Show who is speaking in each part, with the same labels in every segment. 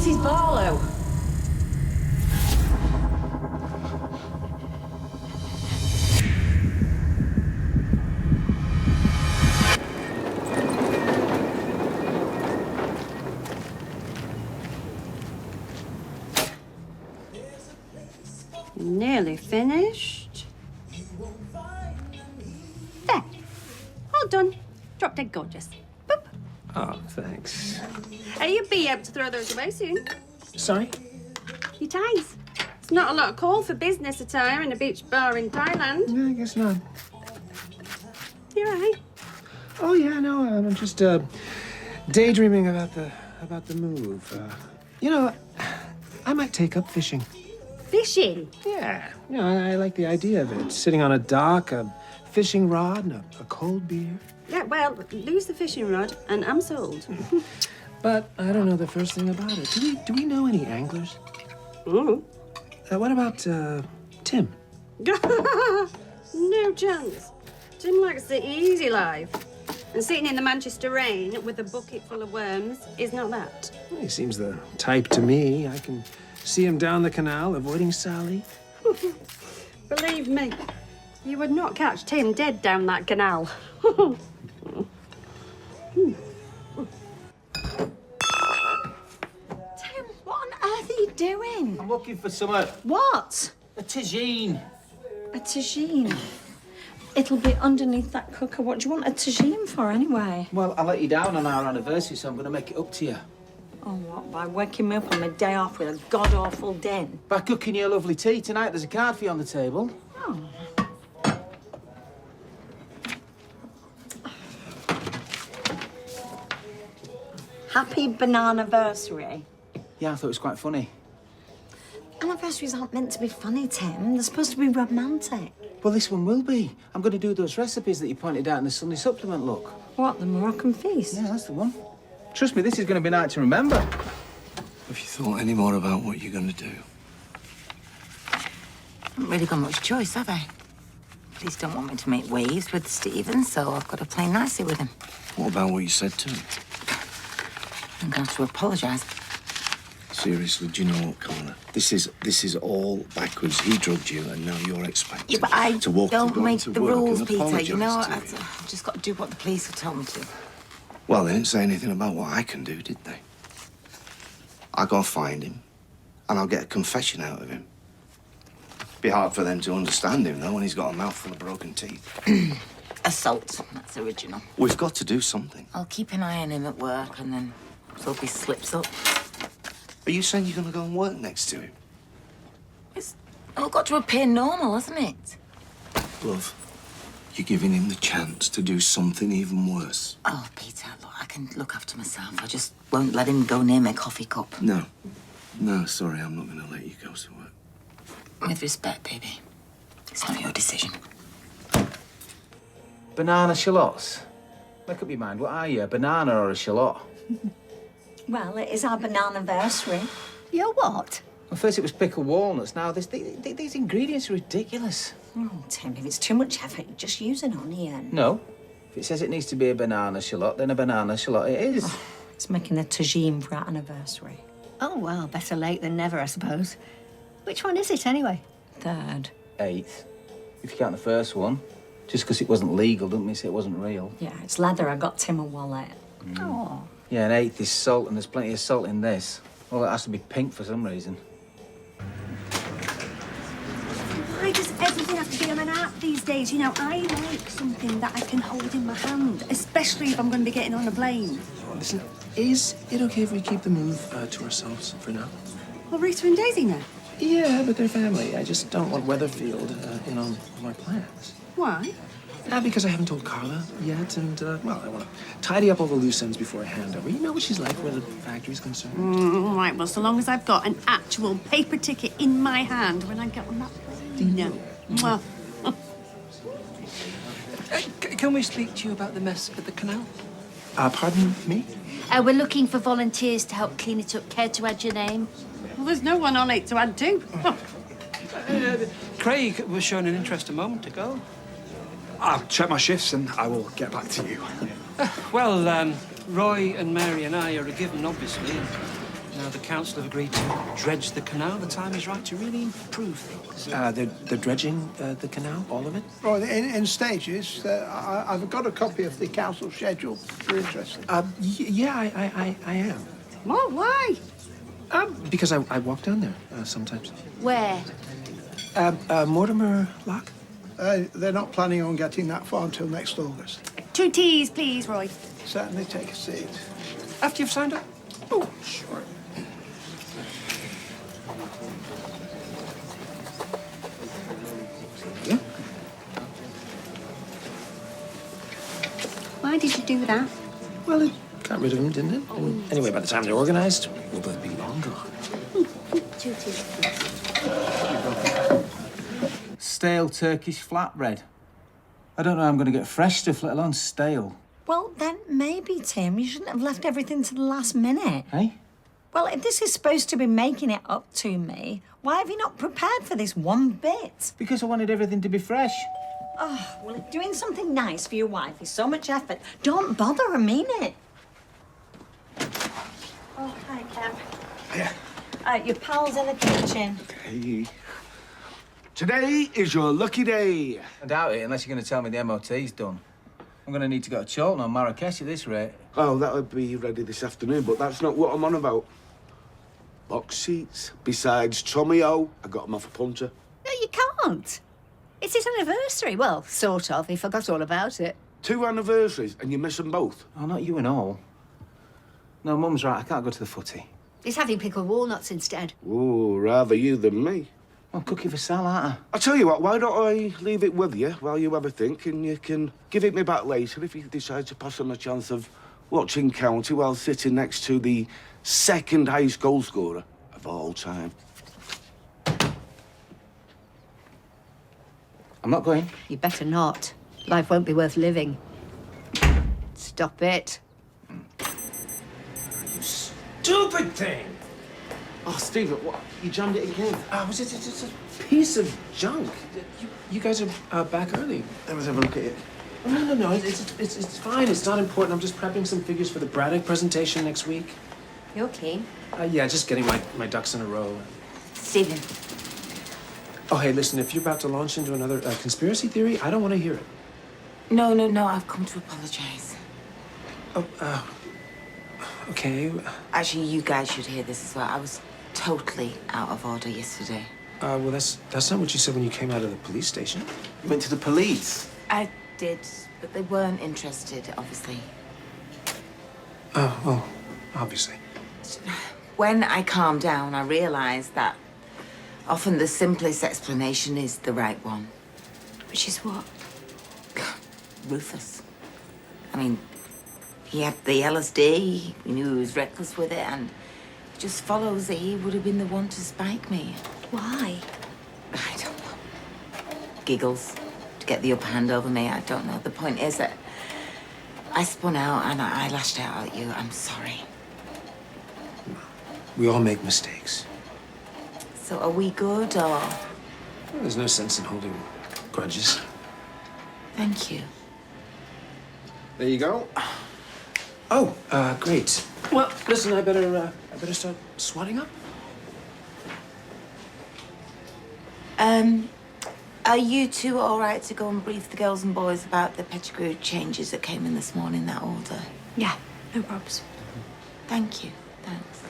Speaker 1: Mrs. Barlow. Nearly finished. There. All done. Drop dead gorgeous. Boop.
Speaker 2: Oh, thanks.
Speaker 1: You'll be able to throw those away soon.
Speaker 2: Sorry?
Speaker 1: Your ties. It's not a lot of call for business attire in a beach bar in Thailand.
Speaker 2: No, I guess not.
Speaker 1: You're right.
Speaker 2: Oh, yeah, no, I'm just, daydreaming about the move. You know, I might take up fishing.
Speaker 1: Fishing?
Speaker 2: Yeah, you know, I like the idea of it. Sitting on a dock, a fishing rod, and a cold beer.
Speaker 1: Yeah, well, lose the fishing rod and I'm sold.
Speaker 2: But I don't know the first thing about it. Do we know any anglers?
Speaker 1: Mm-hmm.
Speaker 2: What about, Tim?
Speaker 1: No chance. Tim likes the easy life. And sitting in the Manchester rain with a bucket full of worms is not that.
Speaker 2: Well, he seems the type to me. I can see him down the canal, avoiding Sally.
Speaker 1: Believe me, you would not catch Tim dead down that canal.
Speaker 3: Tim, what on earth are you doing?
Speaker 4: I'm looking for some
Speaker 3: What?
Speaker 4: a tagine.
Speaker 3: A tagine? It'll be underneath that cooker. What do you want a tagine for, anyway?
Speaker 4: Well, I let you down on our anniversary, so I'm going to make it up to you.
Speaker 3: Oh, what? By waking me up on my day off with a god-awful din?
Speaker 4: By cooking you a lovely tea tonight. There's a card for you on the table.
Speaker 3: Oh. Happy banana-versary.
Speaker 4: Yeah, I thought it was quite funny.
Speaker 3: Anniversaries aren't meant to be funny, Tim. They're supposed to be romantic.
Speaker 4: Well, this one will be. I'm going to do those recipes that you pointed out in the Sunday supplement, look.
Speaker 3: What, the Moroccan feast?
Speaker 4: Yeah, that's the one. Trust me, this is going to be a night to remember.
Speaker 5: Have you thought any more about what you're going to do?
Speaker 6: Haven't really got much choice, have I? Police don't want me to make waves with Stephen, so I've got to play nicely with him.
Speaker 5: What about what you said to him?
Speaker 6: I'm going to have to apologise.
Speaker 5: Seriously, do you know what, Connor? This is all backwards. He drugged you, and now you're expected
Speaker 6: Yeah, but I
Speaker 5: to walk
Speaker 6: don't
Speaker 5: to
Speaker 6: make
Speaker 5: to
Speaker 6: the
Speaker 5: work
Speaker 6: rules,
Speaker 5: and
Speaker 6: Peter.
Speaker 5: apologise
Speaker 6: You know,
Speaker 5: to him.
Speaker 6: I've just got to do what the police have told me to.
Speaker 5: Well, they didn't say anything about what I can do, did they? I go find him, and I'll get a confession out of him. Be hard for them to understand him, though, when he's got a mouthful of broken teeth.
Speaker 6: Assault. That's original.
Speaker 5: We've got to do something.
Speaker 6: I'll keep an eye on him at work, and then so he slips up.
Speaker 5: Are you saying you're going to go and work next to him?
Speaker 6: It's all got to appear normal, hasn't it?
Speaker 5: Love, you're giving him the chance to do something even worse.
Speaker 6: Oh, Peter, look, I can look after myself. I just won't let him go near my coffee cup.
Speaker 5: No. No, sorry, I'm not going to let you go to work.
Speaker 6: With respect, baby. It's not your decision.
Speaker 4: Banana shallots. Make up your mind. What are you, a banana or a shallot?
Speaker 3: Well, it is our banana-versary. Your what?
Speaker 4: Well, first it was pickled walnuts. Now these ingredients are ridiculous.
Speaker 3: Oh, Tim, if it's too much effort, you just use an onion.
Speaker 4: No. If it says it needs to be a banana shallot, then a banana shallot it is.
Speaker 3: Oh, it's making a tagine for our anniversary.
Speaker 1: Oh, well, better late than never, I suppose. Which one is it, anyway?
Speaker 3: Third.
Speaker 4: 8th. If you count the first one. Just because it wasn't legal doesn't mean it wasn't real.
Speaker 3: Yeah, it's leather. I got Tim a wallet.
Speaker 1: Oh.
Speaker 4: Yeah, and 8th is salt, and there's plenty of salt in this. Well, it has to be pink for some reason.
Speaker 1: Why does everything have to be on an app these days? You know, I like something that I can hold in my hand, especially if I'm going to be getting on a plane.
Speaker 2: Listen, is it okay if we keep the move to ourselves for now?
Speaker 1: Well, Rita and Daisy now.
Speaker 2: Yeah, but they're family. I just don't want Weatherfield in on my plans.
Speaker 1: Why?
Speaker 2: Because I haven't told Carla yet, and, well, I want to tidy up all the loose ends before I hand over. You know what she's like where the factory's concerned.
Speaker 1: All right, well, so long as I've got an actual paper ticket in my hand when I get on that plane. No. Mwah.
Speaker 7: Can we speak to you about the mess at the canal?
Speaker 2: Pardon me?
Speaker 8: We're looking for volunteers to help clean it up. Care to add your name?
Speaker 1: Well, there's no one on it to add to.
Speaker 7: Craig was showing an interest a moment ago.
Speaker 9: I'll check my shifts and I will get back to you.
Speaker 7: Well, Roy and Mary and I are a given, obviously. Now, the council have agreed to dredge the canal. The time is right to really improve things.
Speaker 2: They're dredging the canal, all of it?
Speaker 10: Right, in stages. I've got a copy of the council schedule if you're interested.
Speaker 2: Yeah, I am.
Speaker 10: What? Why?
Speaker 2: Because I walk down there sometimes.
Speaker 8: Where?
Speaker 2: Mortimer Lock?
Speaker 10: They're not planning on getting that far until next August.
Speaker 1: 2 teas, please, Roy.
Speaker 10: Certainly take a seat.
Speaker 7: After you've signed up?
Speaker 2: Oh, sure. Yeah.
Speaker 1: Why did you do that?
Speaker 2: Well, it got rid of him, didn't it? And anyway, by the time they're organized, we'll both be long gone.
Speaker 1: 2 teas, please.
Speaker 4: Stale Turkish flatbread. I don't know how I'm going to get fresh stuff, let alone stale.
Speaker 3: Well, then maybe, Tim, you shouldn't have left everything to the last minute.
Speaker 4: Hey?
Speaker 3: Well, if this is supposed to be making it up to me, why have you not prepared for this one bit?
Speaker 4: Because I wanted everything to be fresh.
Speaker 3: Oh, well, if doing something nice for your wife is so much effort, don't bother and mean it. Oh, hi, Cam.
Speaker 2: Yeah.
Speaker 3: Your pal's in the kitchen.
Speaker 9: Hey. Today is your lucky day.
Speaker 4: I doubt it, unless you're going to tell me the MOT's done. I'm going to need to go to Chorlton or Marrakesh at this rate.
Speaker 9: Oh, that'll be ready this afternoon, but that's not what I'm on about. Box seats. Besides Tommy-O, I got him off a punter.
Speaker 8: No, you can't. It's his anniversary. Well, sort of. He forgot all about it.
Speaker 9: 2 anniversaries, and you miss them both.
Speaker 4: Oh, not you and all. No, Mum's right. I can't go to the footy.
Speaker 8: He's having pickled walnuts instead.
Speaker 9: Ooh, rather you than me.
Speaker 4: I'm cooking for Sal, aren't I?
Speaker 9: I'll tell you what, why don't I leave it with you while you have a think, and you can give it me back later if you decide to pass on the chance of watching county while sitting next to the second highest goal scorer of all time.
Speaker 4: I'm not going.
Speaker 8: You better not. Life won't be worth living. Stop it.
Speaker 2: Stupid thing!
Speaker 5: Oh, Stephen, what? You jammed it again?
Speaker 2: It's a piece of junk. You guys are back early.
Speaker 5: Let's have a look at it.
Speaker 2: Oh, no. It's fine. It's not important. I'm just prepping some figures for the Braddock presentation next week.
Speaker 8: You're keen.
Speaker 2: Yeah, just getting my ducks in a row.
Speaker 8: Stephen.
Speaker 2: Oh, hey, listen, if you're about to launch into another conspiracy theory, I don't want to hear it.
Speaker 6: No, I've come to apologize.
Speaker 2: Oh, okay.
Speaker 6: Actually, you guys should hear this as well. I was totally out of order yesterday.
Speaker 2: Well, that's not what you said when you came out of the police station.
Speaker 5: You went to the police?
Speaker 6: I did, but they weren't interested, obviously.
Speaker 2: Oh, well, obviously.
Speaker 6: When I calmed down, I realized that often the simplest explanation is the right one.
Speaker 8: Which is what?
Speaker 6: Rufus. I mean, he had the LSD, we knew he was reckless with it, and it just follows that he would have been the one to spike me.
Speaker 8: Why?
Speaker 6: I don't know. Giggles to get the upper hand over me, I don't know. The point is that I spun out and I lashed out at you. I'm sorry.
Speaker 2: We all make mistakes.
Speaker 6: So are we good, or...?
Speaker 2: Well, there's no sense in holding grudges.
Speaker 6: Thank you.
Speaker 5: There you go.
Speaker 2: Oh, great. Well, listen, I better start swatting up.
Speaker 6: Are you two all right to go and brief the girls and boys about the Pettigrew changes that came in this morning, that order?
Speaker 8: Yeah, no probs.
Speaker 6: Thank you. Thanks.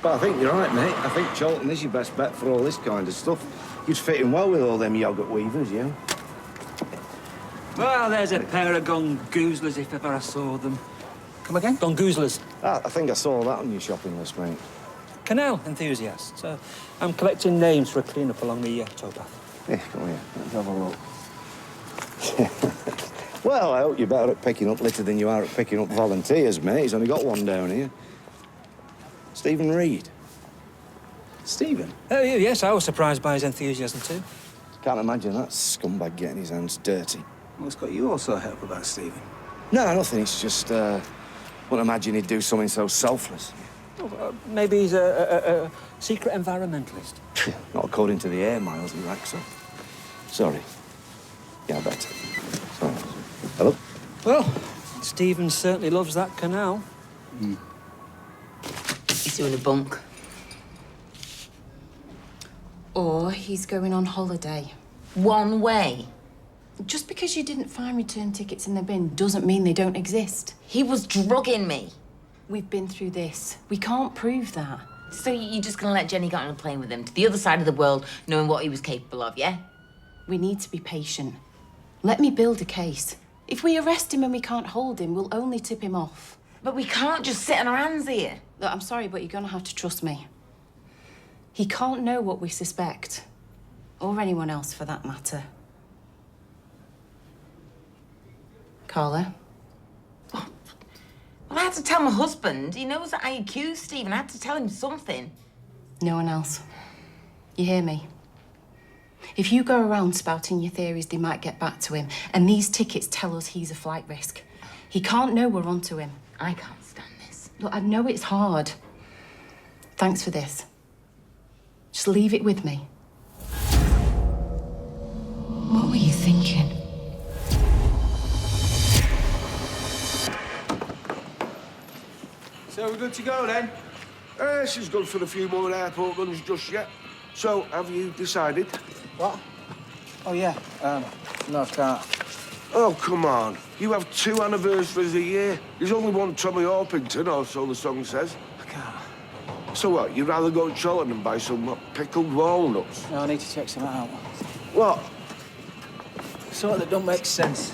Speaker 5: But I think you're right, mate. I think Chorlton is your best bet for all this kind of stuff. You'd fit in well with all them yogurt weavers, you.
Speaker 7: Well, there's a pair of gongoozlers if ever I saw them.
Speaker 4: Come again?
Speaker 7: Gongoozlers.
Speaker 5: I think I saw that on your shopping list, mate.
Speaker 7: Canal enthusiasts. I'm collecting names for a clean-up along the towpath.
Speaker 5: Yeah, come here. Let's have a look. Well, I hope you're better at picking up litter than you are at picking up volunteers, mate. He's only got one down here. Stephen Reed.
Speaker 2: Stephen?
Speaker 7: Yes, I was surprised by his enthusiasm too.
Speaker 5: Can't imagine that scumbag getting his hands dirty.
Speaker 4: What's got you all so het up about Stephen?
Speaker 5: No, nothing. It's just, wouldn't imagine he'd do something so selfless.
Speaker 7: Maybe he's a secret environmentalist.
Speaker 5: Not according to the air miles he racks up. Sorry. Yeah, I bet. Sorry. Hello?
Speaker 7: Well, Stephen certainly loves that canal.
Speaker 6: He's doing a bunk. Or he's going on holiday. One way.
Speaker 11: Just because you didn't find return tickets in the bin doesn't mean they don't exist.
Speaker 6: He was drugging me.
Speaker 11: We've been through this. We can't prove that.
Speaker 6: So you're just gonna let Jenny get on a plane with him to the other side of the world, knowing what he was capable of, yeah?
Speaker 11: We need to be patient. Let me build a case. If we arrest him and we can't hold him, we'll only tip him off.
Speaker 6: But we can't just sit on our hands here.
Speaker 11: Look, I'm sorry, but you're gonna have to trust me. He can't know what we suspect. Or anyone else, for that matter. Carla?
Speaker 6: Well, I had to tell my husband. He knows that I accused Stephen. I had to tell him something.
Speaker 11: No one else. You hear me? If you go around spouting your theories, they might get back to him. And these tickets tell us he's a flight risk. He can't know we're onto him.
Speaker 6: I can't stand this.
Speaker 11: Look, I know it's hard. Thanks for this. Just leave it with me. What were you thinking?
Speaker 9: So we're good to go then? She's gone for a few more airport runs just yet. So, have you decided?
Speaker 4: What? Oh, yeah. No, I can't.
Speaker 9: Oh, come on. You have 2 anniversaries a year. There's only one Tommy Orpington, or so the song says.
Speaker 4: I can't.
Speaker 9: So what, you'd rather go to Cholton and buy some pickled walnuts?
Speaker 4: No, I need to check some out.
Speaker 9: What?
Speaker 4: Something that don't make sense.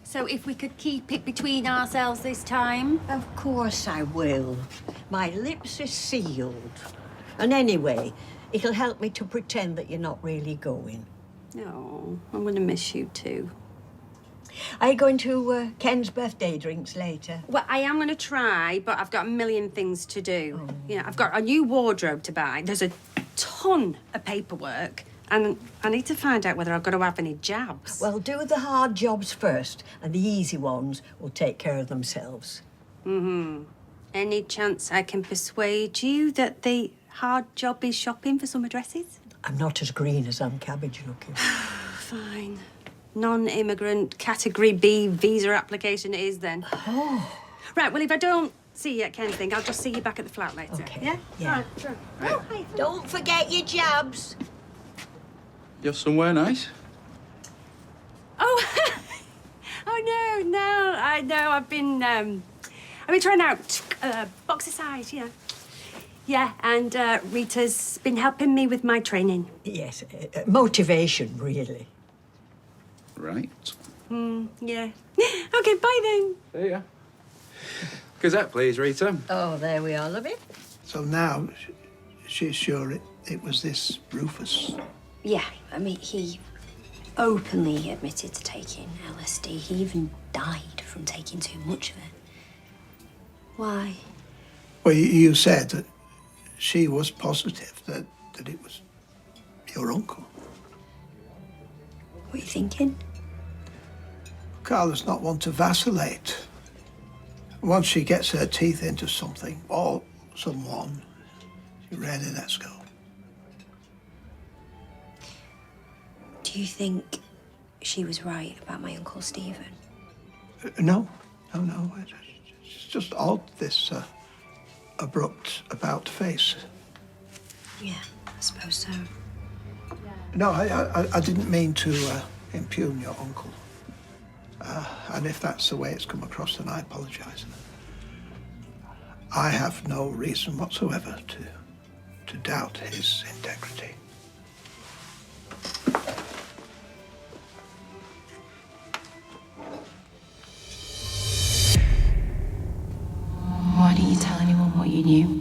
Speaker 1: So if we could keep it between ourselves this time?
Speaker 8: Of course I will. My lips are sealed. And anyway, it'll help me to pretend that you're not really going.
Speaker 1: No, I'm going to miss you too.
Speaker 8: Are you going to Ken's birthday drinks later?
Speaker 1: Well, I am going to try, but I've got a million things to do. You know, I've got a new wardrobe to buy. There's a ton of paperwork. And I need to find out whether I've got to have any jabs.
Speaker 8: Well, do the hard jobs first, and the easy ones will take care of themselves.
Speaker 1: Any chance I can persuade you that the hard job is shopping for some dresses?
Speaker 8: I'm not as green as I'm cabbage looking.
Speaker 1: Fine. Non-immigrant category B visa application it is then.
Speaker 8: Oh.
Speaker 1: Right, well, if I don't see you at Ken's thing, I'll just see you back at the flat later.
Speaker 8: Okay.
Speaker 1: Yeah?
Speaker 8: Yeah.
Speaker 1: All right, sure. Oh, hi.
Speaker 8: Don't forget your jabs.
Speaker 12: You're somewhere nice?
Speaker 1: Oh, oh no, I know. I've been trying out boxercise, you know. Yeah, and Rita's been helping me with my training.
Speaker 8: Yes, motivation, really.
Speaker 12: Right.
Speaker 1: Yeah. Okay, bye then.
Speaker 12: There you are. Gazette, please, Rita.
Speaker 8: Oh, there we are, love it.
Speaker 10: So now, she's sure it was this Rufus.
Speaker 13: Yeah, I mean, he openly admitted to taking LSD. He even died from taking too much of it. Why?
Speaker 10: Well, you said that she was positive that it was your uncle.
Speaker 13: What are you thinking?
Speaker 10: Carla's not one to vacillate. Once she gets her teeth into something or someone, she really lets go.
Speaker 13: Do you think she was right about my Uncle Stephen?
Speaker 10: No. It's just odd, this abrupt about-face.
Speaker 13: Yeah, I suppose so.
Speaker 10: No, I didn't mean to impugn your uncle. And if that's the way it's come across, then I apologise. I have no reason whatsoever to doubt his integrity.
Speaker 11: Why didn't you tell anyone what you knew?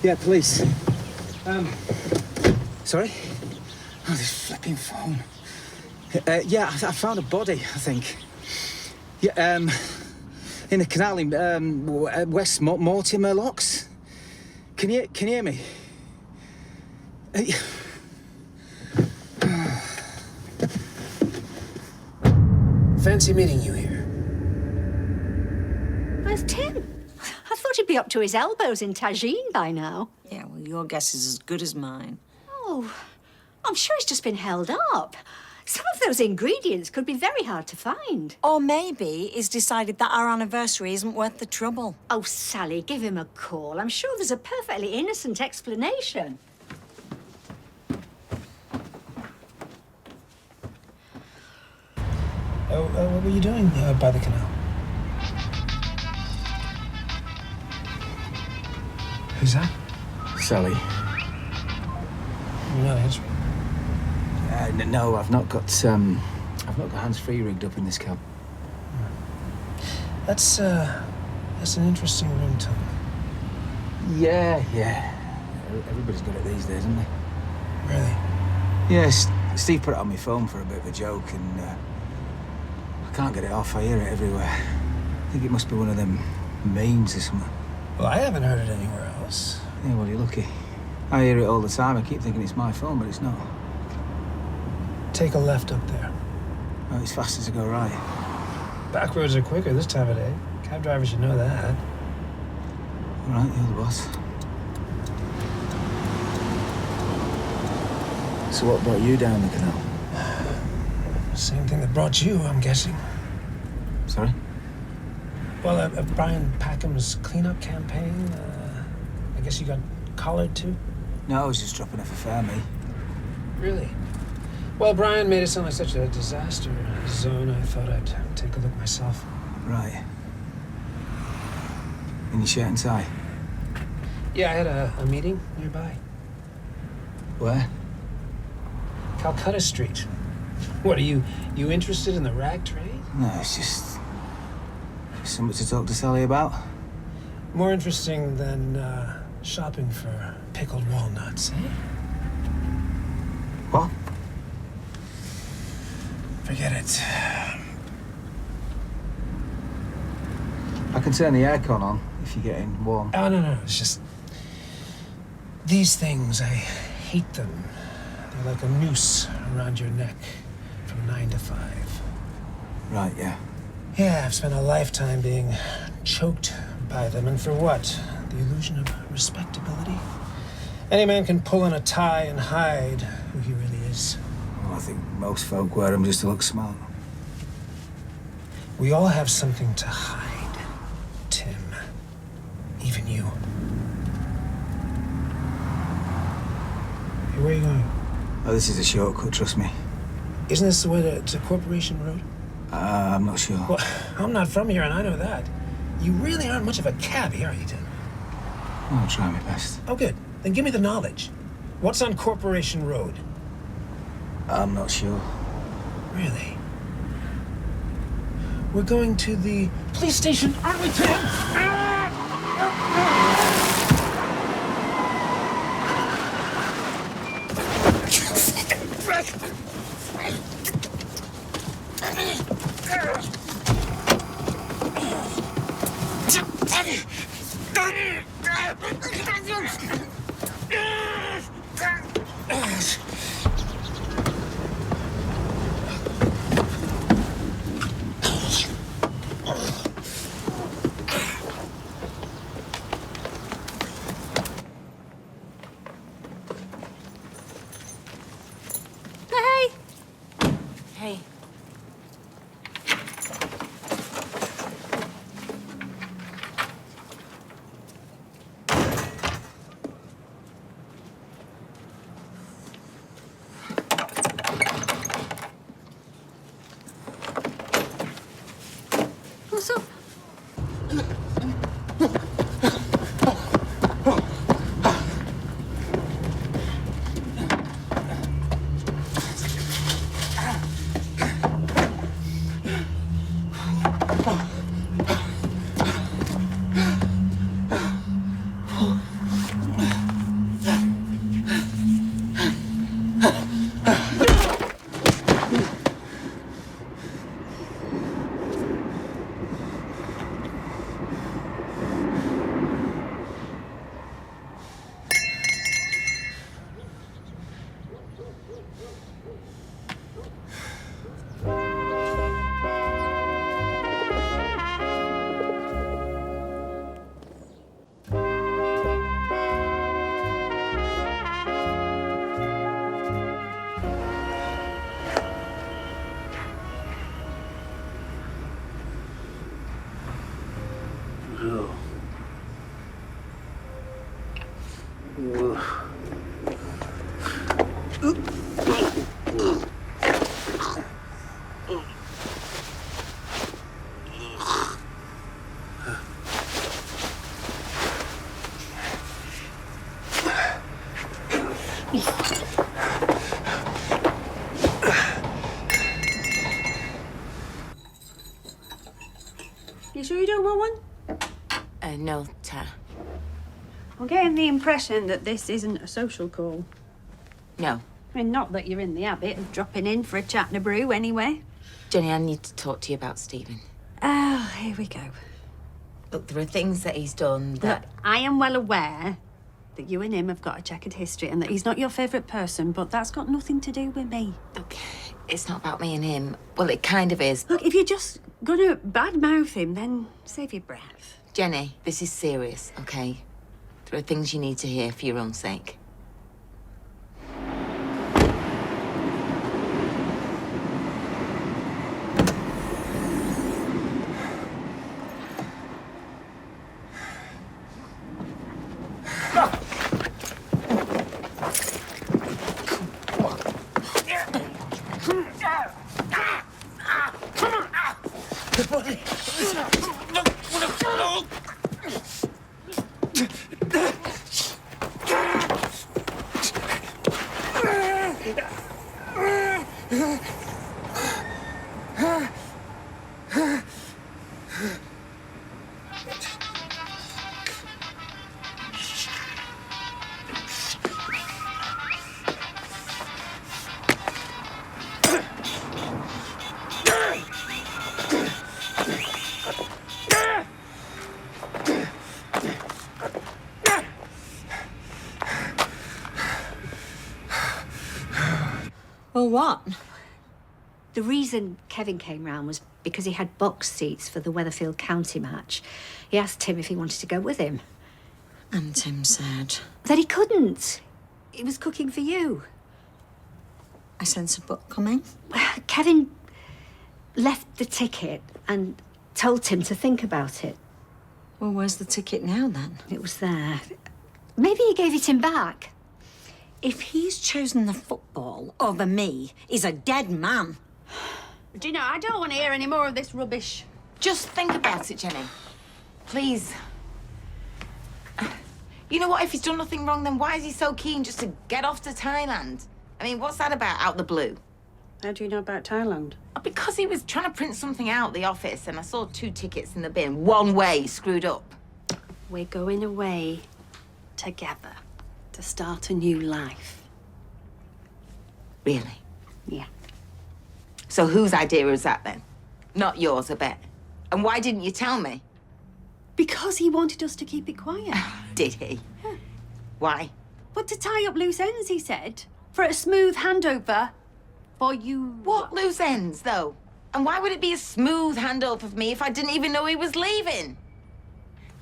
Speaker 4: Yeah, police. Sorry? Oh, this flipping phone. Yeah, I found a body, I think. Yeah, in the canal in West Mortimer Locks. Can you hear me?
Speaker 2: Fancy meeting you here.
Speaker 8: Where's Tim? I thought he'd be up to his elbows in tagine by now.
Speaker 3: Yeah, well, your guess is as good as mine.
Speaker 8: Oh, I'm sure he's just been held up. Some of those ingredients could be very hard to find.
Speaker 3: Or maybe he's decided that our anniversary isn't worth the trouble.
Speaker 8: Oh, Sally, give him a call. I'm sure there's a perfectly innocent explanation.
Speaker 2: What were you doing by the canal? Who's that?
Speaker 4: Sally.
Speaker 2: You're not answering.
Speaker 4: No, I've not got hands-free rigged up in this cab.
Speaker 2: That's an interesting ringtone.
Speaker 4: Yeah. Everybody's got it these days, haven't they?
Speaker 2: Really?
Speaker 4: Yes, Steve put it on my phone for a bit of a joke, and I can't get it off. I hear it everywhere. I think it must be one of them memes or something.
Speaker 2: Well, I haven't heard it anywhere else.
Speaker 4: Yeah, well, you're lucky. I hear it all the time. I keep thinking it's my phone, but it's not.
Speaker 2: Take a left up there.
Speaker 4: Oh, it's fast as I go right.
Speaker 2: Back roads are quicker this time of day. Cab drivers should know that.
Speaker 4: All right, you're the boss. So what brought you down the canal?
Speaker 2: Same thing that brought you, I'm guessing.
Speaker 4: Sorry?
Speaker 2: Well, Brian Packham's cleanup campaign. I guess you got collared too?
Speaker 4: No, I was just dropping off a fare, mate.
Speaker 2: Really? Well, Brian made it sound like such a disaster zone, I thought I'd take a look myself.
Speaker 4: Right. In your shirt and tie?
Speaker 2: Yeah, I had a meeting nearby.
Speaker 4: Where?
Speaker 2: Calcutta Street. What, are you interested in the rag trade?
Speaker 4: No, it's just something to talk to Sally about.
Speaker 2: More interesting than shopping for pickled walnuts, eh?
Speaker 4: What?
Speaker 2: Forget it.
Speaker 4: I can turn the aircon on if you're getting warm.
Speaker 2: Oh, no. It's just... These things, I hate them. They're like a noose around your neck from 9 to 5.
Speaker 4: Right, yeah.
Speaker 2: Yeah, I've spent a lifetime being choked by them. And for what? The illusion of respectability? Any man can pull on a tie and hide who he really is.
Speaker 4: Well, I think most folk wear them just to look smart.
Speaker 2: We all have something to hide, Tim. Even you. Hey, where are you going?
Speaker 4: Oh, this is a shortcut, trust me.
Speaker 2: Isn't this the way to Corporation Road?
Speaker 4: I'm not sure.
Speaker 2: Well, I'm not from here, and I know that. You really aren't much of a cabbie, are you, Tim?
Speaker 4: I'll try my best.
Speaker 2: Oh, good. Then give me the knowledge. What's on Corporation Road?
Speaker 4: I'm not sure.
Speaker 2: Really? We're going to the police station, aren't we, Tim?
Speaker 1: Hey!
Speaker 6: Hey.
Speaker 1: What's up? You sure you don't want one?
Speaker 6: No, Ta.
Speaker 1: I'm getting the impression that this isn't a social call.
Speaker 6: No.
Speaker 1: I mean, not that you're in the habit of dropping in for a chat and a brew anyway.
Speaker 6: Jenny, I need to talk to you about Stephen.
Speaker 1: Oh, here we go.
Speaker 6: Look, there are things that he's done that...
Speaker 1: Look, I am well aware that you and him have got a checkered history and that he's not your favourite person, but that's got nothing to do with me.
Speaker 6: Look, it's not about me and him. Well, it kind of is.
Speaker 1: Look, if you're just gonna badmouth him, then save your breath.
Speaker 6: Jenny, this is serious, okay? There are things you need to hear for your own sake.
Speaker 8: Well, what?
Speaker 13: The reason Kevin came round was because he had box seats for the Weatherfield County match. He asked Tim if he wanted to go with him.
Speaker 8: And Tim said...
Speaker 13: That he couldn't. He was cooking for you.
Speaker 8: I sense a book coming.
Speaker 13: Kevin left the ticket and told Tim to think about it.
Speaker 8: Well, where's the ticket now, then?
Speaker 13: It was there. Maybe he gave it him back.
Speaker 8: If he's chosen the football over me, he's a dead man.
Speaker 1: Do you know, I don't want to hear any more of this rubbish.
Speaker 6: Just think about it, Jenny. Please. You know what? If he's done nothing wrong, then why is he so keen just to get off to Thailand? I mean, what's that about out the blue?
Speaker 1: How do you know about Thailand?
Speaker 6: Because he was trying to print something out the office and I saw 2 tickets in the bin, one way, screwed up.
Speaker 1: We're going away together to start a new life.
Speaker 6: Really?
Speaker 1: Yeah.
Speaker 6: So whose idea is that then? Not yours, I bet. And why didn't you tell me?
Speaker 1: Because he wanted us to keep it quiet.
Speaker 6: Did he?
Speaker 1: Yeah.
Speaker 6: Why?
Speaker 1: But to tie up loose ends, he said. For a smooth handover for you.
Speaker 6: What loose ends, though? And why would it be a smooth handover for me if I didn't even know he was leaving?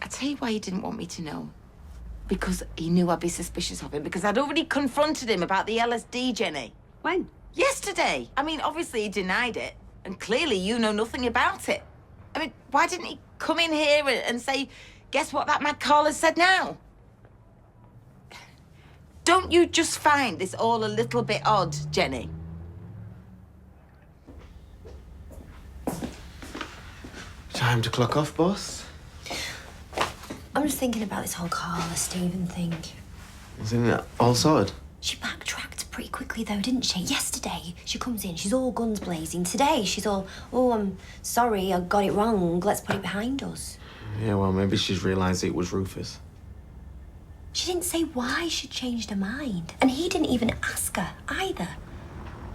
Speaker 6: I tell you why he didn't want me to know. Because he knew I'd be suspicious of him. Because I'd already confronted him about the LSD, Jenny.
Speaker 1: When?
Speaker 6: Yesterday. I mean, obviously he denied it. And clearly you know nothing about it. I mean, why didn't he come in here and say, guess what that mad caller said now? Don't you just find this all a little bit odd, Jenny?
Speaker 14: Time to clock off, boss.
Speaker 13: I'm just thinking about this whole Carla Stephen thing.
Speaker 14: Isn't it all sorted?
Speaker 13: She backtracked pretty quickly, though, didn't she? Yesterday, she comes in, she's all guns blazing. Today, she's all, oh, I'm sorry, I got it wrong. Let's put it behind us.
Speaker 14: Yeah, well, maybe she's realised it was Rufus.
Speaker 13: She didn't say why she'd changed her mind. And he didn't even ask her, either.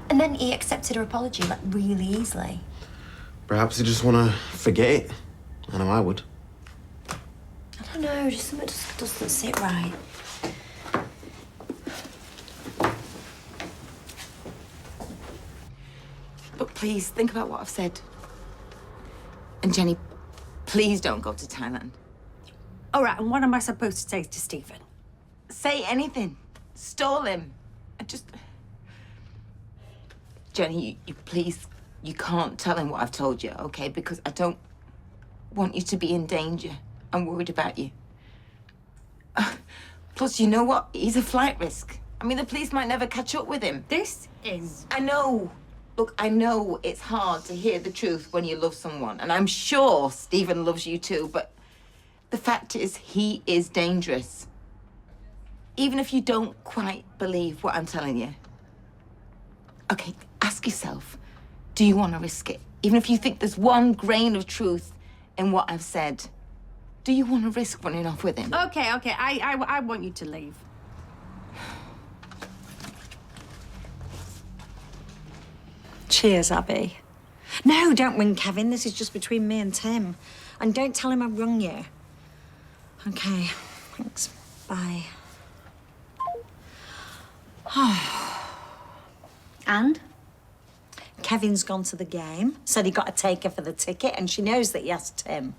Speaker 13: And then he accepted her apology, like, really easily.
Speaker 14: Perhaps they just want to forget it. I know I would.
Speaker 13: I don't know, just something just doesn't sit right.
Speaker 6: But please, think about what I've said. And Jenny, please don't go to Thailand.
Speaker 1: All right, and what am I supposed to say to Stephen?
Speaker 6: Say anything. Stall him. I just... Jenny, you please, you can't tell him what I've told you, okay? Because I don't want you to be in danger. I'm worried about you. Plus, you know what? He's a flight risk. I mean, the police might never catch up with him.
Speaker 1: This is...
Speaker 6: I know. Look, I know it's hard to hear the truth when you love someone, and I'm sure Stephen loves you too, but the fact is, he is dangerous. Even if you don't quite believe what I'm telling you. Okay, ask yourself, do you want to risk it? Even if you think there's one grain of truth in what I've said, do you want to risk running off with him?
Speaker 1: Okay, I want you to leave.
Speaker 3: Cheers, Abby. No, don't ring Kevin. This is just between me and Tim. And don't tell him I rung you. Okay, thanks. Bye.
Speaker 13: And?
Speaker 3: Kevin's gone to the game, said he got a taker for the ticket, and she knows that he asked Tim.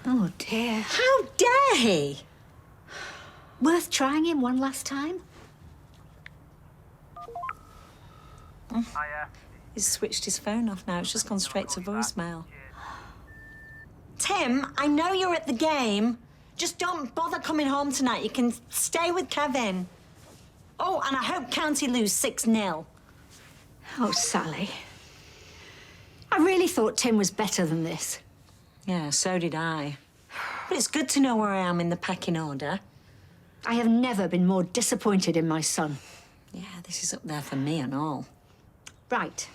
Speaker 13: Oh, dear.
Speaker 3: How dare he?
Speaker 13: Worth trying him one last time?
Speaker 3: He's switched his phone off now. It's just gone straight to voicemail. Tim, I know you're at the game. Just don't bother coming home tonight. You can stay with Kevin. Oh, and I hope County lose 6-0.
Speaker 13: Oh, Sally. I really thought Tim was better than this.
Speaker 3: Yeah, so did I. But it's good to know where I am in the pecking order.
Speaker 13: I have never been more disappointed in my son.
Speaker 3: Yeah, this is up there for me and all.
Speaker 13: Right.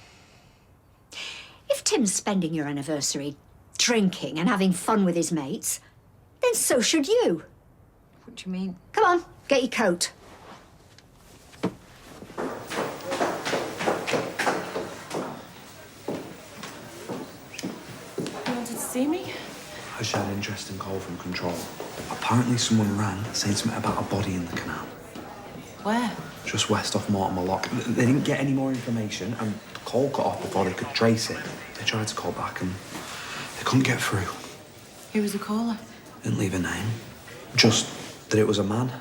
Speaker 13: If Tim's spending your anniversary drinking and having fun with his mates, then so should you.
Speaker 6: What do you mean?
Speaker 13: Come on, get your coat.
Speaker 11: You wanted to see me?
Speaker 15: I just had an interesting call from Control. Apparently someone rang saying something about a body in the canal.
Speaker 6: Where?
Speaker 15: Just west off Mortimer Lock. They didn't get any more information and the call cut off before they could trace it. They tried to call back and they couldn't get through.
Speaker 6: Who was the caller?
Speaker 15: Didn't leave a name. Just that it was a man.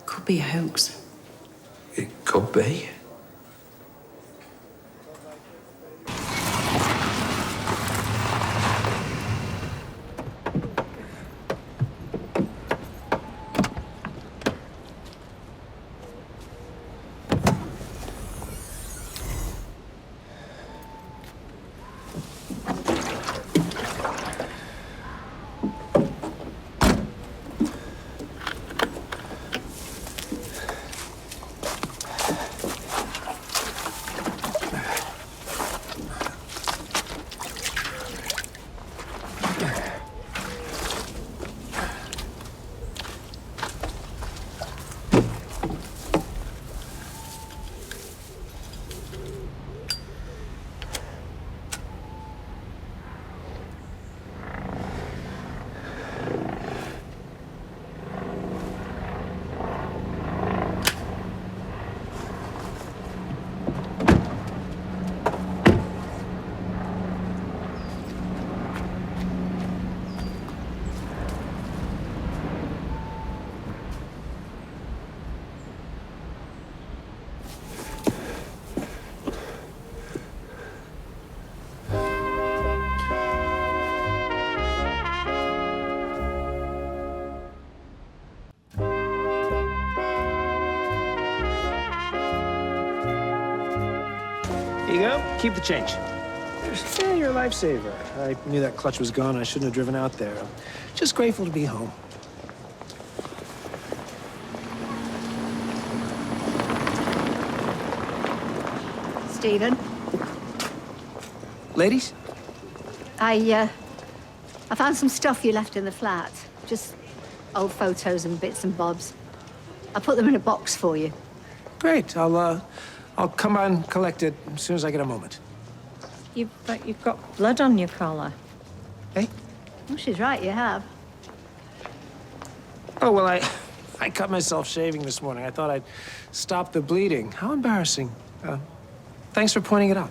Speaker 11: Could be a hoax.
Speaker 15: It could be.
Speaker 2: Here you go. Keep the change. Yeah, you're a lifesaver. I knew that clutch was gone. I shouldn't have driven out there. I'm just grateful to be home.
Speaker 8: Stephen,
Speaker 2: Ladies?
Speaker 8: I found some stuff you left in the flat. Just old photos and bits and bobs. I put them in a box for you.
Speaker 2: Great. I'll come by and collect it as soon as I get a moment.
Speaker 3: But you've got blood on your collar.
Speaker 2: Hey?
Speaker 8: Oh, she's right, you have.
Speaker 2: Oh, well, I cut myself shaving this morning. I thought I'd stop the bleeding. How embarrassing. Thanks for pointing it out.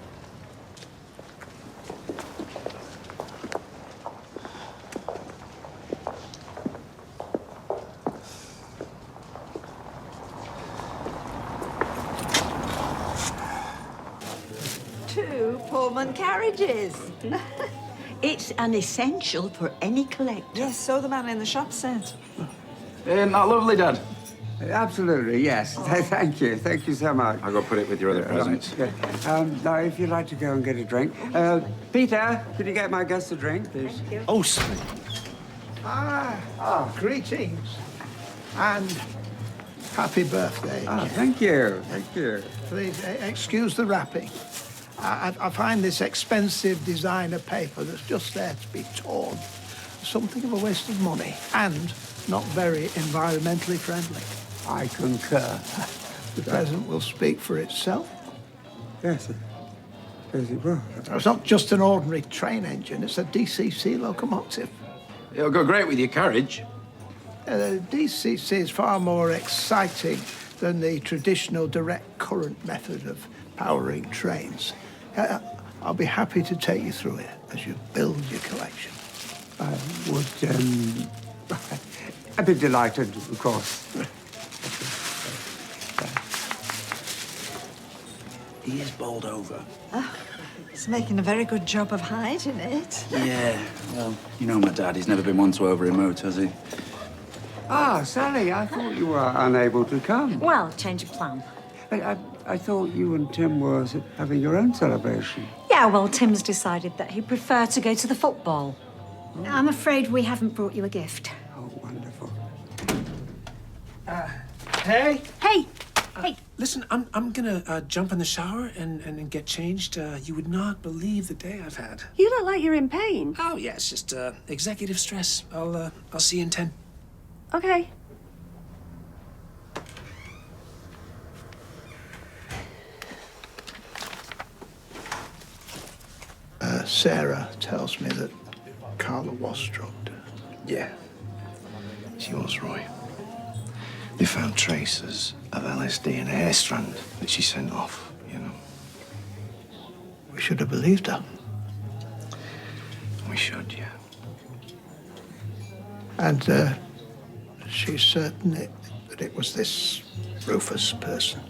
Speaker 8: Two Pullman carriages. It's an essential for any collector.
Speaker 16: Yes, so the man in the shop said.
Speaker 12: Isn't that lovely, Dad?
Speaker 17: Absolutely, yes. Thank you. Thank you so much.
Speaker 12: I'll go put it with your other presents.
Speaker 17: Right. Now, if you'd like to go and get a drink. Peter, could you get my guest a drink, please?
Speaker 8: Thank you.
Speaker 5: Oh, sorry.
Speaker 10: Greetings. And happy birthday.
Speaker 17: Thank you. Thank you.
Speaker 10: Please, excuse the wrapping. I find this expensive designer paper that's just there to be torn something of a waste of money and not very environmentally friendly.
Speaker 17: I concur.
Speaker 10: The present will speak for itself.
Speaker 17: Yes. Yes, it will.
Speaker 10: It's not just an ordinary train engine, it's a DCC locomotive.
Speaker 12: It'll go great with your carriage.
Speaker 10: The DCC is far more exciting than the traditional direct current method of powering trains. I'll be happy to take you through it as you build your collection.
Speaker 17: I would, I'd be delighted, of course.
Speaker 5: He is bowled over.
Speaker 16: Oh, he's making a very good job of hiding it.
Speaker 12: Yeah, well, you know my dad. He's never been one to over-emote, has he?
Speaker 17: Ah, Sally, I thought you were unable to come.
Speaker 3: Well, change of plan.
Speaker 17: I thought you and Tim were having your own celebration.
Speaker 3: Yeah, well, Tim's decided that he'd prefer to go to the football.
Speaker 8: I'm afraid we haven't brought you a gift.
Speaker 17: Oh, wonderful.
Speaker 2: Hey?
Speaker 8: Hey! Hey!
Speaker 2: Listen, I'm gonna jump in the shower and get changed. You would not believe the day I've had.
Speaker 1: You look like you're in pain.
Speaker 2: Oh, yeah, it's just executive stress. I'll see you in 10.
Speaker 1: Okay.
Speaker 10: Sarah tells me that Carla was drugged.
Speaker 5: Yeah, she was, Roy. They found traces of LSD in a hair strand that she sent off, you know.
Speaker 10: We should have believed her.
Speaker 5: We should, yeah.
Speaker 10: And she's certain that it was this Rufus person.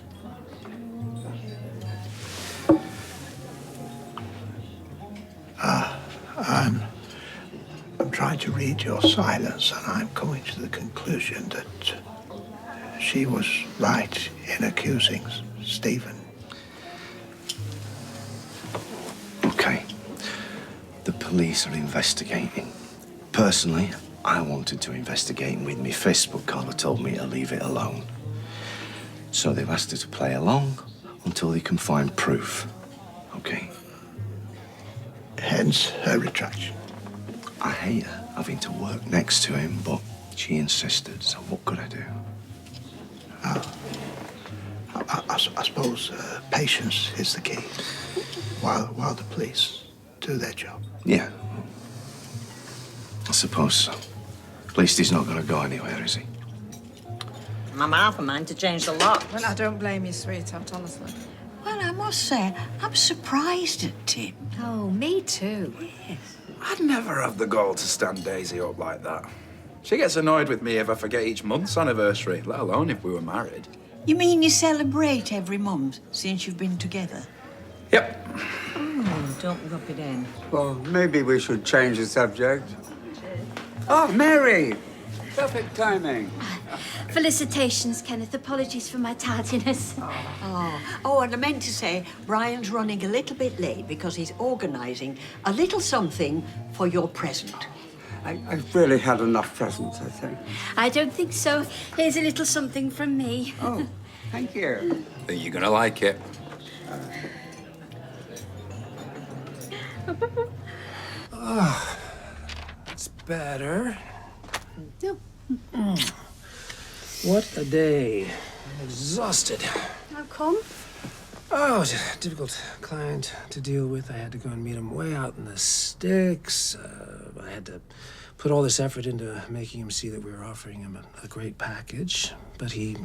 Speaker 10: I'm trying to read your silence, and I'm coming to the conclusion that she was right in accusing Stephen.
Speaker 5: Okay. The police are investigating. Personally, I wanted to investigate with me fist, but Carla told me to leave it alone. So they've asked her to play along until they can find proof. Okay?
Speaker 10: Hence her retraction.
Speaker 5: I hate her having to work next to him, but she insisted, so what could I do?
Speaker 10: I suppose patience is the key while the police do their job.
Speaker 5: Yeah. I suppose so. At least he's not going to go anywhere, is he?
Speaker 3: I'm half a mind to change the lock.
Speaker 16: Well, I don't blame you, sweetheart, honestly.
Speaker 8: Well, I must say, I'm surprised at Tim.
Speaker 11: Oh, me too.
Speaker 8: Yes.
Speaker 12: I'd never have the gall to stand Daisy up like that. She gets annoyed with me if I forget each month's anniversary, let alone if we were married.
Speaker 8: You mean you celebrate every month since you've been together?
Speaker 12: Yep.
Speaker 3: Oh, don't rub it in.
Speaker 17: Well, maybe we should change the subject. Oh, Mary! Perfect timing.
Speaker 13: Felicitations, Kenneth. Apologies for my tardiness.
Speaker 16: Oh, and I meant to say, Brian's running a little bit late because he's organising a little something for your present.
Speaker 17: I've really had enough presents, I think.
Speaker 13: I don't think so. Here's a little something from me.
Speaker 17: Oh, thank you.
Speaker 12: Think you're gonna like it.
Speaker 2: Oh, that's better.
Speaker 1: No.
Speaker 2: What a day. I'm exhausted.
Speaker 1: How come?
Speaker 2: Oh, it was a difficult client to deal with. I had to go and meet him way out in the sticks. I had to put all this effort into making him see that we were offering him a great package, but he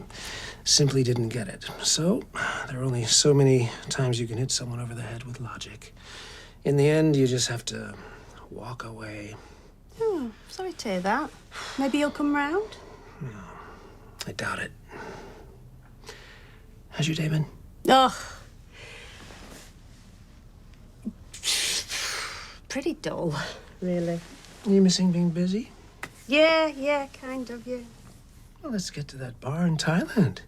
Speaker 2: simply didn't get it. So, there are only so many times you can hit someone over the head with logic. In the end, you just have to walk away.
Speaker 1: Oh, sorry to hear that. Maybe you'll come round?
Speaker 2: No, I doubt it. How's your day been?
Speaker 1: Ugh. Pretty dull, really.
Speaker 2: Are you missing being busy?
Speaker 1: Yeah, kind of, yeah.
Speaker 2: Well, let's get to that bar in Thailand.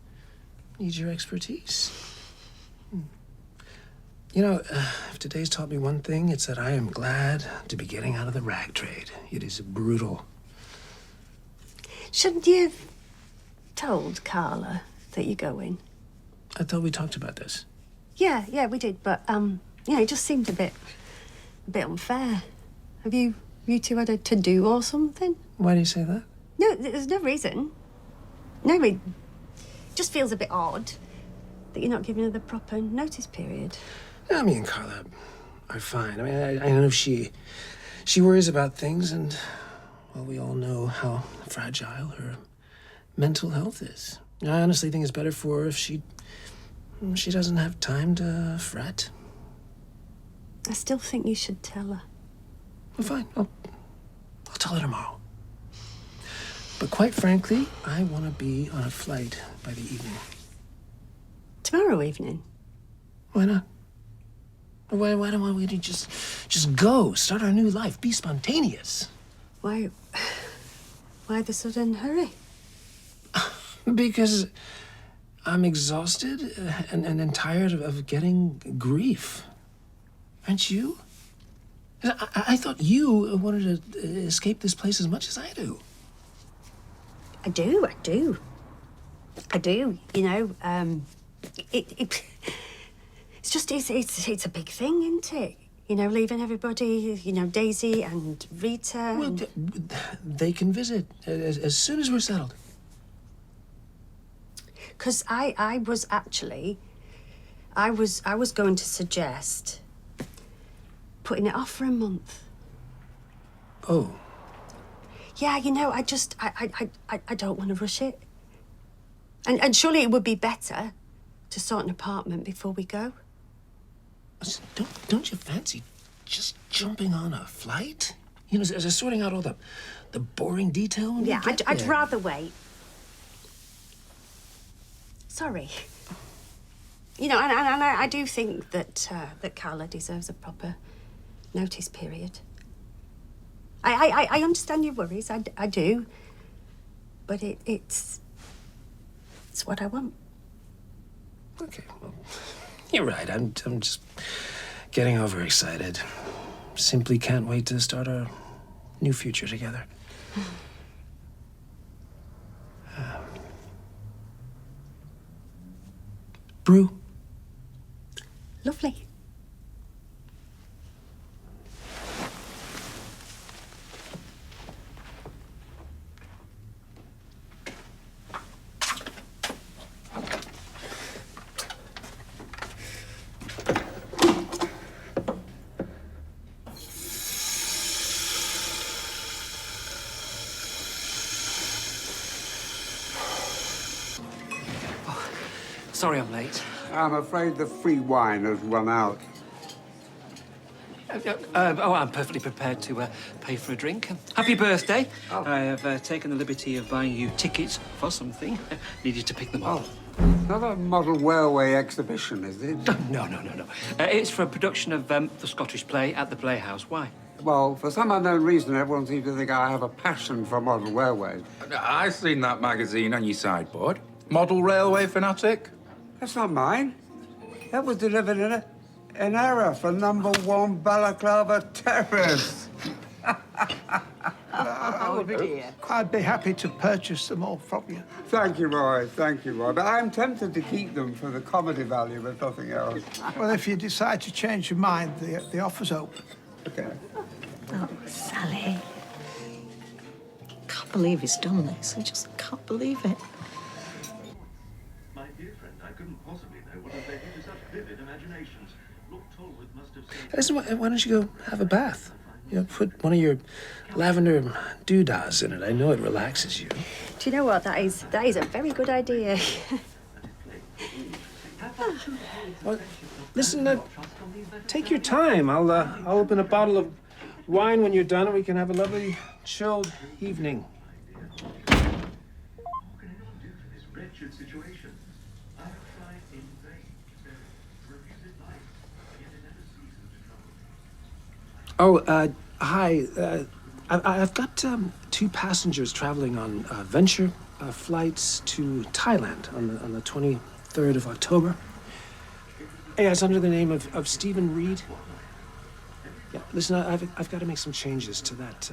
Speaker 2: Need your expertise. You know, if today's taught me one thing, it's that I am glad to be getting out of the rag trade. It is brutal.
Speaker 1: Shouldn't you have told Carla that you're going?
Speaker 2: I thought we talked about this.
Speaker 1: Yeah, we did, but, it just seemed a bit unfair. Have you two had a to-do or something?
Speaker 2: Why do you say that?
Speaker 1: No, there's no reason. No, it just feels a bit odd that you're not giving her the proper notice period.
Speaker 2: Yeah, me and Carla are fine. I mean, I know she worries about things, and, well, we all know how fragile her mental health is. I honestly think it's better for her if she doesn't have time to fret.
Speaker 1: I still think you should tell her.
Speaker 2: Well, fine. I'll tell her tomorrow. But quite frankly, I want to be on a flight by the evening.
Speaker 1: Tomorrow evening?
Speaker 2: Why not? Why don't we just go, start our new life, be spontaneous?
Speaker 1: Why the sudden hurry?
Speaker 2: Because I'm exhausted and tired of getting grief. Aren't you? I thought you wanted to escape this place as much as I do.
Speaker 1: I do. You know, it's just, it's a big thing, isn't it? You know, leaving everybody, you know, Daisy and Rita.
Speaker 2: Well, they can visit as soon as we're settled.
Speaker 1: Because I was going to suggest putting it off for a month.
Speaker 2: Oh.
Speaker 1: Yeah, you know, I don't want to rush it. And surely it would be better to sort an apartment before we go.
Speaker 2: Don't you fancy just jumping on a flight? You know, sorting out all the boring detail when we get
Speaker 1: I'd
Speaker 2: there.
Speaker 1: rather wait. Sorry. You know, and I do think that Carla deserves a proper notice period. I understand your worries, I do. But it's what I want.
Speaker 2: Okay, well, you're right. I'm just getting overexcited. Simply can't wait to start our new future together. Brew.
Speaker 1: Lovely.
Speaker 7: Sorry I'm late.
Speaker 17: I'm afraid the free wine has run out.
Speaker 7: I'm perfectly prepared to pay for a drink. Happy birthday.
Speaker 17: Oh.
Speaker 7: I have taken the liberty of buying you tickets for something. Need you to pick them up.
Speaker 17: Not a model railway exhibition, is it?
Speaker 7: No. It's for a production of the Scottish play at the Playhouse. Why?
Speaker 17: Well, for some unknown reason, everyone seems to think I have a passion for model railways.
Speaker 12: I seen that magazine on your sideboard. Model railway fanatic.
Speaker 17: That's not mine. That was delivered in error for number 1 Balaclava Terrace.
Speaker 10: Oh, dear. I'd be happy to purchase them all from you.
Speaker 17: Thank you, Roy. Thank you, Roy. But I'm tempted to keep them for the comedy value, if nothing else.
Speaker 10: Well, if you decide to change your mind, the offer's open.
Speaker 17: Okay.
Speaker 3: Oh, Sally. Can't believe he's done this. I just can't believe it.
Speaker 18: My dear friend, I couldn't possibly know what has led you to such vivid imaginations. Lord Tolworth must have said...
Speaker 2: Listen, why don't you go have a bath? You know, put one of your lavender doodahs in it. I know it relaxes you.
Speaker 1: Do you know what? That is a very good idea.
Speaker 2: Well, listen, take your time. I'll open a bottle of wine when you're done, and we can have a lovely, chilled evening.
Speaker 18: What can anyone do for this wretched situation? I have tried in vain to refuse it life, yet it never ceases to trouble me.
Speaker 2: Oh, hi. I've got 2 passengers traveling on venture flights to Thailand on the 23rd of October. Yeah, it's under the name of Stephen Reed. Yeah, listen, I've got to make some changes to that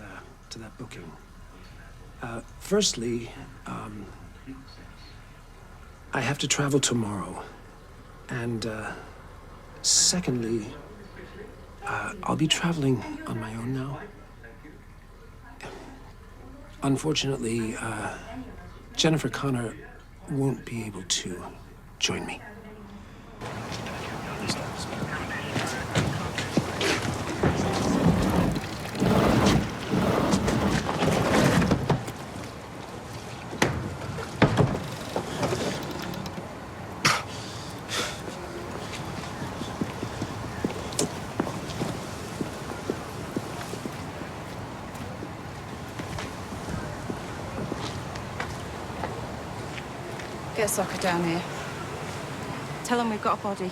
Speaker 2: booking. Firstly, I have to travel tomorrow, and secondly, I'll be traveling on my own now. Unfortunately, Jennifer Connor won't be able to join me.
Speaker 11: Get a soccer down here. Tell them we've got a body.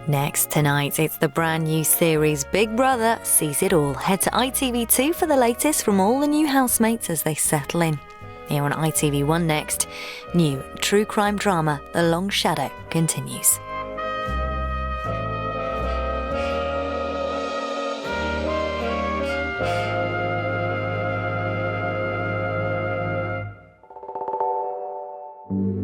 Speaker 19: Next tonight, it's the brand new series Big Brother Sees It All. Head to ITV2 for the latest from all the new housemates as they settle in. Here on ITV1 next, new true crime drama The Long Shadow continues.
Speaker 18: Thank you.